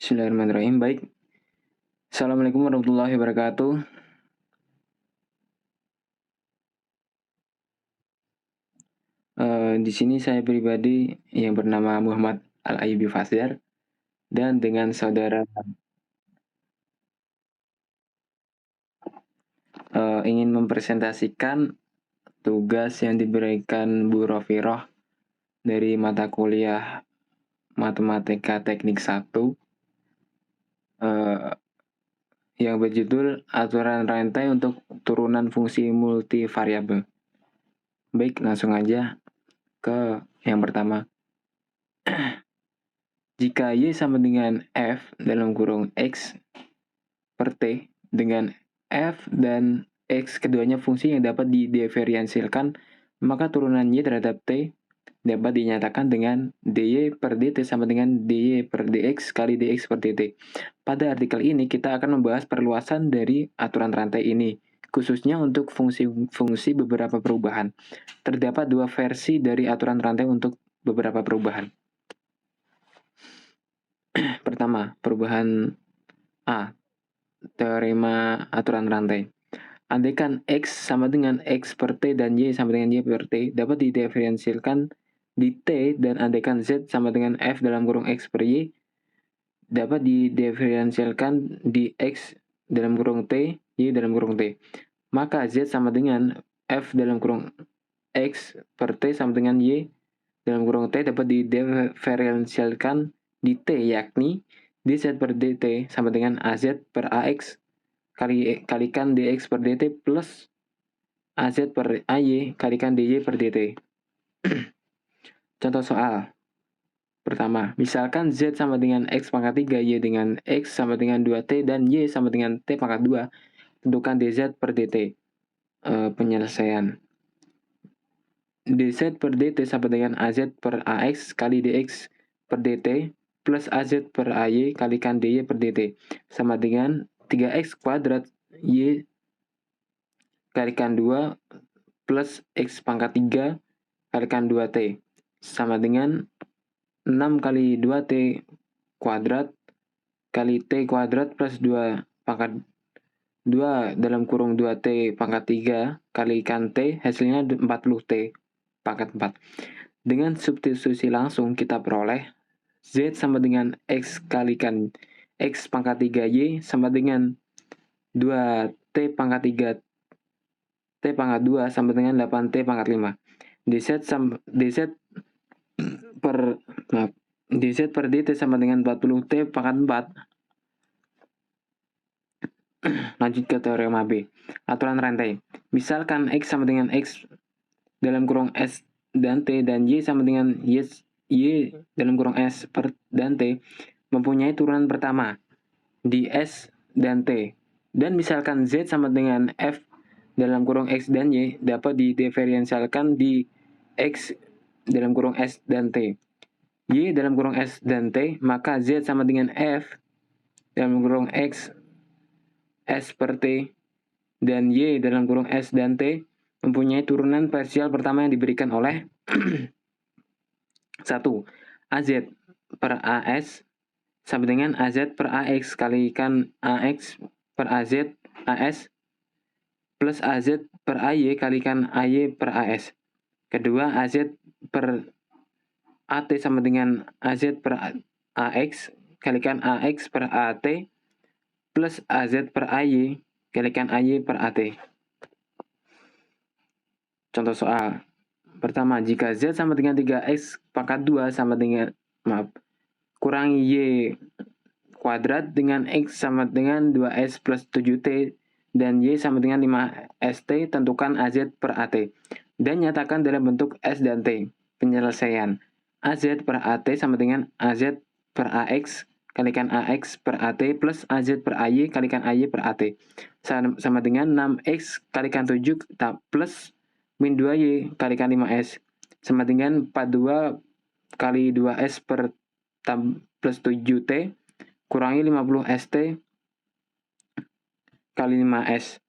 Bismillahirrahmanirrahim. Baik. Assalamualaikum warahmatullahi wabarakatuh. Di sini saya pribadi yang bernama Muhammad Al-Ayyubi Fasyar dan dengan saudara ingin mempresentasikan tugas yang diberikan Bu Rofiroh dari mata kuliah Matematika Teknik 1 yang berjudul Aturan Rantai untuk Turunan Fungsi Multivariabel. Baik, langsung aja ke yang pertama. Jika Y sama dengan F dalam kurung X per T dengan F dan X keduanya fungsi yang dapat didifferensialkan, maka turunan Y terhadap T dapat dinyatakan dengan dy per dt sama dengan dy per dx kali dx per dt. Pada artikel ini kita akan membahas perluasan dari aturan rantai ini, khususnya untuk fungsi-fungsi beberapa perubahan. Terdapat dua versi dari aturan rantai untuk beberapa perubahan. Pertama, perubahan A, teorema aturan rantai. Andaikan X sama dengan X per T dan Y sama dengan Y per T dapat didiferensialkan di T, dan andaikan Z sama dengan F dalam kurung X per Y dapat didiferensialkan di X dalam kurung T, Y dalam kurung T. Maka Z sama dengan F dalam kurung X per T sama dengan Y dalam kurung T dapat didiferensialkan di T, yakni dz per dt sama dengan az per ax kalikan dx per dt plus az per ay kalikan dy per dt. Contoh soal pertama, misalkan z sama dengan x pangkat 3, y dengan x sama dengan 2t, dan y sama dengan t pangkat 2. Tentukan dz per dt. Penyelesaian. dz per dt sama dengan az per ax kali dx per dt plus az per ay kalikan dy per dt sama dengan 3x kuadrat y kalikan 2 plus x pangkat 3 kalikan 2t sama dengan 6 kali 2t kuadrat kali t kuadrat plus 2 pangkat 2 dalam kurung 2t pangkat 3 kalikan t, hasilnya 40t pangkat 4. Dengan substitusi langsung kita peroleh z sama dengan x kalikan x pangkat 3y sama dengan 2t pangkat 3 t pangkat 2 sama dengan 8t pangkat 5. dz per dt sama dengan 40t pangkat 4. Lanjut ke teorema B. Aturan rantai. Misalkan x sama dengan x dalam kurung s dan t dan y sama dengan y dalam kurung s per dan t mempunyai turunan pertama di s dan t. Dan misalkan z sama dengan f dalam kurung x dan y dapat didiferensialkan di x dalam kurung s dan t, y dalam kurung s dan t, maka z sama dengan f dalam kurung x s per t dan y dalam kurung s dan t mempunyai turunan parsial pertama yang diberikan oleh 1. Az per as sama dengan az per ax kalikan ax per az as plus az per ay kalikan ay per as. Kedua, az per at sama dengan az per ax kalikan ax per at plus az per ay kalikan ay per at. Contoh soal. Pertama, jika z sama dengan 3x pangkat 2 sama dengan kurangi y kuadrat dengan x sama dengan 2s plus 7t dan y sama dengan 5st, tentukan az per at dan nyatakan dalam bentuk s dan t. Penyelesaian. Az per at sama dengan az per ax kalikan ax per at plus az per ay kalikan ay per at sama dengan 6x kalikan 7 plus min 2y kalikan 5s sama dengan 42 kali 2s per plus 7t kurangi 50st kali 5s.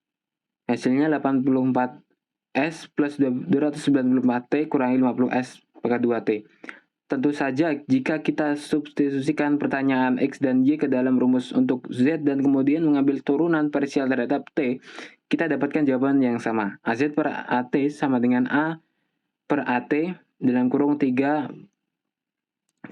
Hasilnya 84s plus 294t kurangi 50s pangkat 2t. Tentu saja jika kita substitusikan pertanyaan X dan Y ke dalam rumus untuk Z dan kemudian mengambil turunan parsial terhadap T, kita dapatkan jawaban yang sama. AZ per AT sama dengan A per AT dalam kurung 3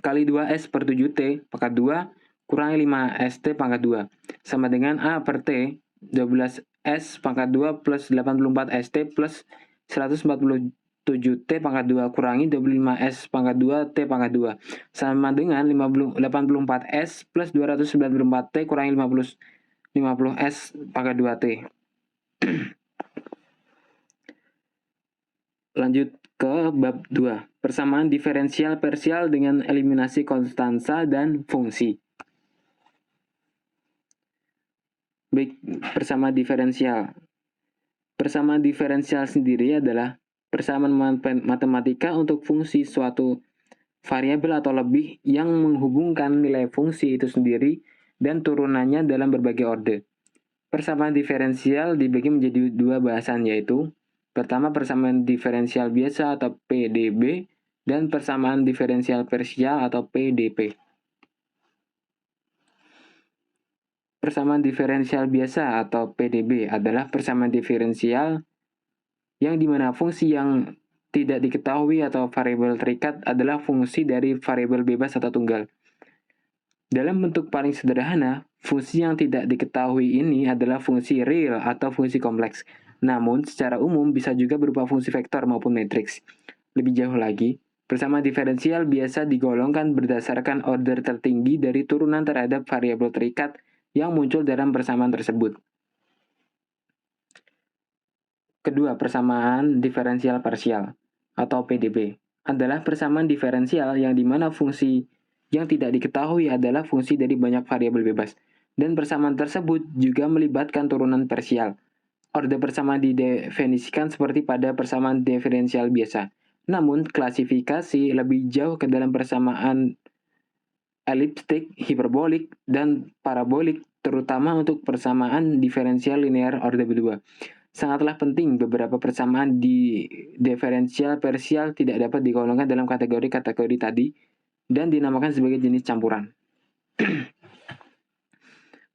kali 2S per 7T pangkat 2 kurangi 5ST pangkat 2 sama dengan A per T 12S pangkat 2 plus 84ST plus 147T pangkat 2 kurangi 25S pangkat 2 T pangkat 2 sama dengan 84S plus 294T kurangi 50S pangkat 2T. Lanjut ke bab 2, persamaan diferensial parsial dengan eliminasi konstansa dan fungsi. Baik, persamaan diferensial. Persamaan diferensial sendiri adalah persamaan matematika untuk fungsi suatu variabel atau lebih yang menghubungkan nilai fungsi itu sendiri dan turunannya dalam berbagai orde. Persamaan diferensial dibagi menjadi dua bahasan, yaitu pertama persamaan diferensial biasa atau PDB dan persamaan diferensial parsial atau PDP. Persamaan diferensial biasa atau PDB adalah persamaan diferensial yang dimana fungsi yang tidak diketahui atau variabel terikat adalah fungsi dari variabel bebas atau tunggal. Dalam bentuk paling sederhana, fungsi yang tidak diketahui ini adalah fungsi real atau fungsi kompleks. Namun, secara umum bisa juga berupa fungsi vektor maupun matriks. Lebih jauh lagi, persamaan diferensial biasa digolongkan berdasarkan order tertinggi dari turunan terhadap variabel terikat yang muncul dalam persamaan tersebut. Kedua, persamaan diferensial parsial atau PDB adalah persamaan diferensial yang dimana fungsi yang tidak diketahui adalah fungsi dari banyak variabel bebas, dan persamaan tersebut juga melibatkan turunan parsial. Orde persamaan didefinisikan seperti pada persamaan diferensial biasa. Namun, klasifikasi lebih jauh ke dalam persamaan eliptik, hiperbolik, dan parabolik, terutama untuk persamaan diferensial linear orde kedua. Sangatlah penting beberapa persamaan di diferensial parsial tidak dapat digolongkan dalam kategori-kategori tadi dan dinamakan sebagai jenis campuran.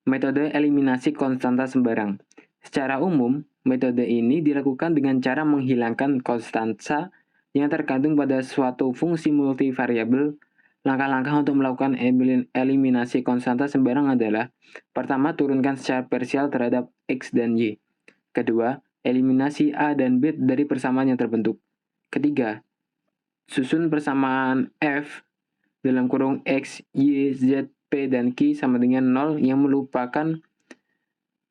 Metode eliminasi konstanta sembarang. Secara umum, metode ini dilakukan dengan cara menghilangkan konstanta yang tergantung pada suatu fungsi multivariabel. Langkah-langkah untuk melakukan eliminasi konstanta sembarang adalah: pertama, turunkan secara parsial terhadap X dan Y. Kedua, eliminasi A dan B dari persamaan yang terbentuk. Ketiga, susun persamaan F dalam kurung X, Y, Z, P, dan Q sama dengan 0 yang merupakan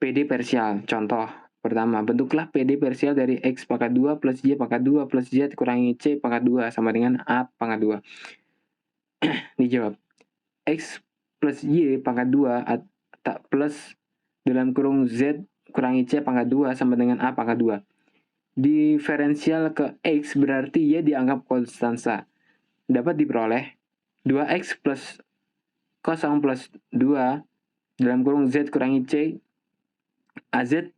PD parsial. Contoh pertama, bentuklah PD parsial dari X pangkat 2 plus Y pangkat 2 plus Z kurangi C pangkat 2 sama dengan A pangkat 2. Dijawab, X plus Y pangkat 2 plus dalam kurung Z kurangi C pangkat 2 sama dengan A pangkat 2. Diferensial ke X berarti Y dianggap konstanta. Dapat diperoleh 2X plus 0 plus 2 dalam kurung Z kurangi C AZ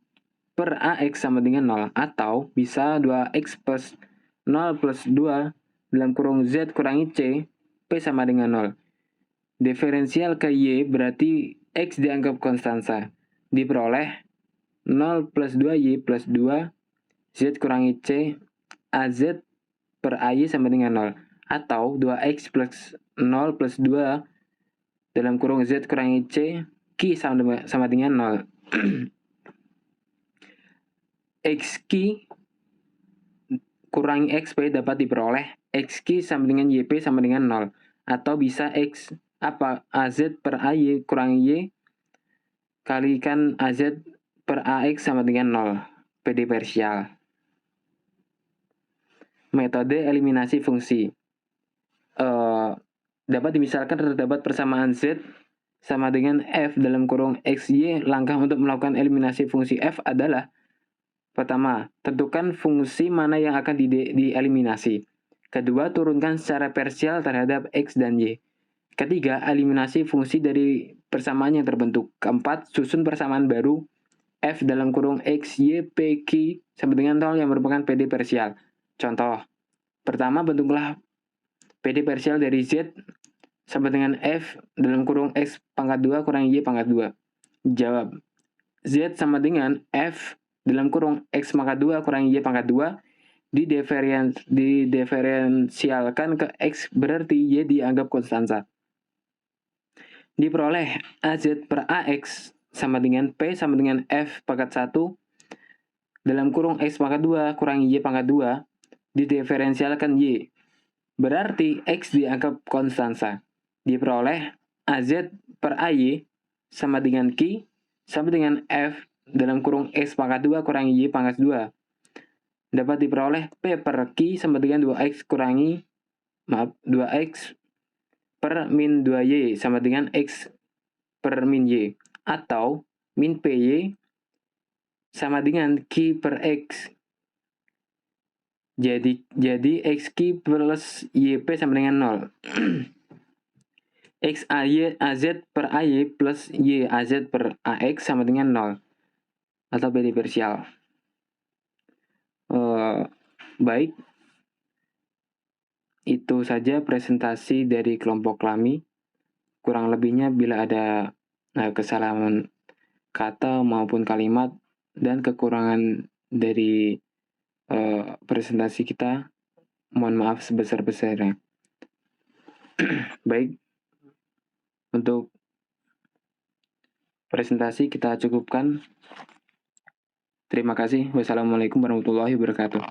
per AX sama dengan 0. Atau bisa 2X plus 0 plus 2 dalam kurung Z kurangi C P sama dengan 0. Diferensial ke Y berarti X dianggap konstanta. Diperoleh 0 plus 2Y plus 2 Z kurangi C AZ per AY sama dengan 0. Atau 2X plus 0 plus 2 dalam kurung Z kurangi C Q sama dengan 0. XQ kurangi XP dapat diperoleh XQ sama dengan YP sama dengan 0. Atau bisa AZ per AY kurangi Y kalikan AZ per AX sama dengan 0. PD parsial. Metode eliminasi fungsi. Dapat dimisalkan terdapat persamaan Z sama dengan F dalam kurung XY. Langkah untuk melakukan eliminasi fungsi F adalah: pertama, tentukan fungsi mana yang akan dieliminasi. Kedua, turunkan secara parsial terhadap X dan Y. Ketiga, eliminasi fungsi dari persamaan yang terbentuk. Keempat, susun persamaan baru F dalam kurung X, Y, P, Q sama dengan 0 yang merupakan PD parsial. Contoh, pertama, bentuklah PD parsial dari Z sama dengan F dalam kurung X pangkat 2 kurang Y pangkat 2. Jawab. Z sama dengan F dalam kurung X pangkat 2 kurang Y pangkat 2 didiferensialkan ke X, berarti Y dianggap konstanta. Diperoleh AZ per AX sama dengan P sama dengan F pangkat 1 dalam kurung X pangkat 2 kurang Y pangkat 2 didiferensialkan Y. Berarti X dianggap konstanta. Diperoleh AZ per AY sama dengan Q sama dengan F dalam kurung X pangkat 2 kurangi Y pangkat 2. Dapat diperoleh P per Q sama dengan 2X per min 2Y sama dengan X per min Y. Atau min PY sama dengan Q per X. Jadi XQ plus YP sama dengan 0. X AZ per AY plus Y AZ per AX sama dengan 0. Atau PD parsial. Baik. Itu saja presentasi dari kelompok kami. Kurang lebihnya bila ada kesalahan kata maupun kalimat dan kekurangan dari presentasi kita, mohon maaf sebesar-besarnya. Baik, untuk presentasi kita cukupkan. Terima kasih. Wassalamualaikum warahmatullahi wabarakatuh.